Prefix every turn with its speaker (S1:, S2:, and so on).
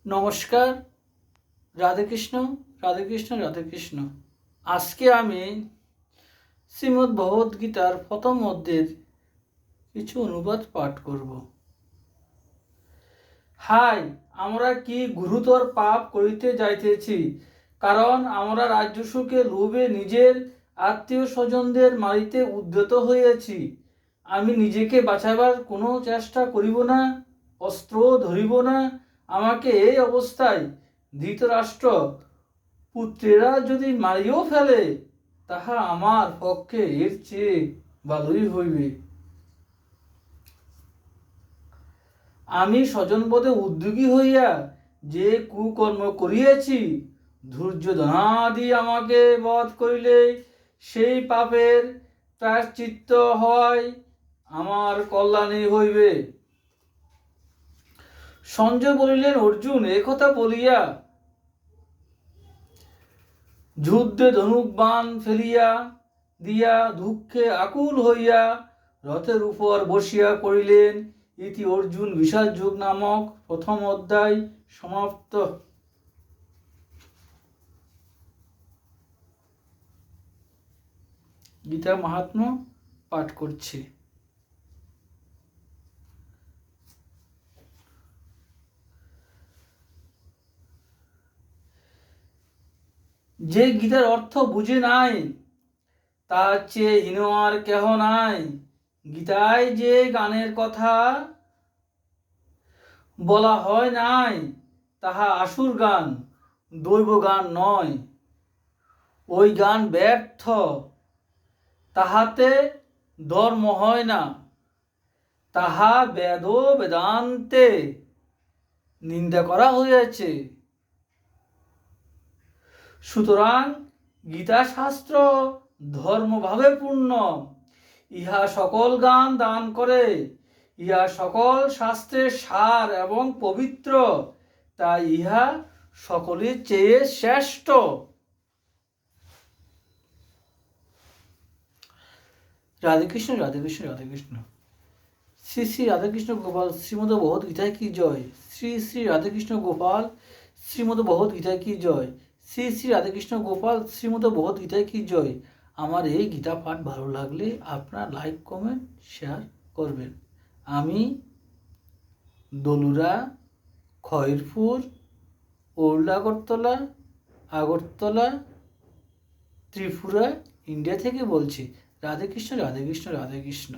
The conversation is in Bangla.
S1: নমস্কার। রাধেকৃষ্ণ রাধেকৃষ্ণ রাধেকৃষ্ণ। আজকে আমি শ্রীমদ্ ভগবদ্গীতার প্রথম অধ্যায়ের কিছু অনুবাদ পাঠ করব। হাই, আমরা কি গুরুতর পাপ করিতে যাইতেছি, কারণ আমরা রাজ্যসুখে লোভে নিজের আত্মীয় স্বজনদের মারিতে উদ্যত হইয়াছি। আমি নিজেকে বাঁচাবার কোনো চেষ্টা করিব না, অস্ত্র ধরিব না। আমাকে এই অবস্থায় ধৃতরাষ্ট্র পুত্রেরা যদি মারিও ফেলে, তাহা আমার পক্ষে এর চেয়ে ভালোই হইবে। আমি স্বজনপদে উদ্যোগী হইয়া যে কুকর্ম করিয়াছি, ধৈর্যধনাদি আমাকে বধ করিলে সেই পাপের প্রায়শ্চিত্ত হয় আমার কল্যাণে হইবে। সঞ্জয় বলিলেন, অর্জুন একথা বলিয়া যুদ্ধে ধনুক বাণ ফেলিয়া দিয়া দুঃখে আকুল হইয়া রথের উপর বসিয়া পড়িলেন। ইতি অর্জুন বিষাদ যুগ নামক প্রথম অধ্যায় সমাপ্ত। গীতা মাহাত্ম্য পাঠ করছি। যে গীতার অর্থ বুঝে নাই, তার চেয়ে হীন আর কেহ নাই। গীতায় যে গানের কথা বলা হয় নাই, তাহা আসুর গান, দৈব গান নয়। ওই গান ব্যর্থ, তাহাতে ধর্ম হয় না, তাহা বেদ বেদান্তে নিন্দা করা হইয়াছে। সুতরাং গীতা শাস্ত্র ধর্মভাবে পূর্ণ। ইহা সকল গান দান করে, ইহা সকল শাস্ত্রের সার এবং পবিত্র, তাই ইহা সকলের চেয়ে শ্রেষ্ঠ। রাধেকৃষ্ণ রাধেকৃষ্ণ রাধেকৃষ্ণ। শ্রী শ্রী রাধাকৃষ্ণ গোপাল শ্রীমদ ভগবদ্গীতায় কি জয়। শ্রী শ্রী রাধাকৃষ্ণ গোপাল শ্রীমদ ভগবদ্গীতায় কি জয়। শ্রী শ্রী রাধাকৃষ্ণ গোপাল শ্রীমদ ভগবদ্গীতায় কি জয়। আমার এই গীতা পাঠ ভালো লাগলে আপনারা লাইক কমেন্ট শেয়ার করবেন। আমি দলুরা, খয়েরপুর, ওল্ড আগরতলা, আগরতলা, ত্রিপুরা, ইন্ডিয়া থেকে বলছি। রাধেকৃষ্ণ রাধেকৃষ্ণ রাধেকৃষ্ণ।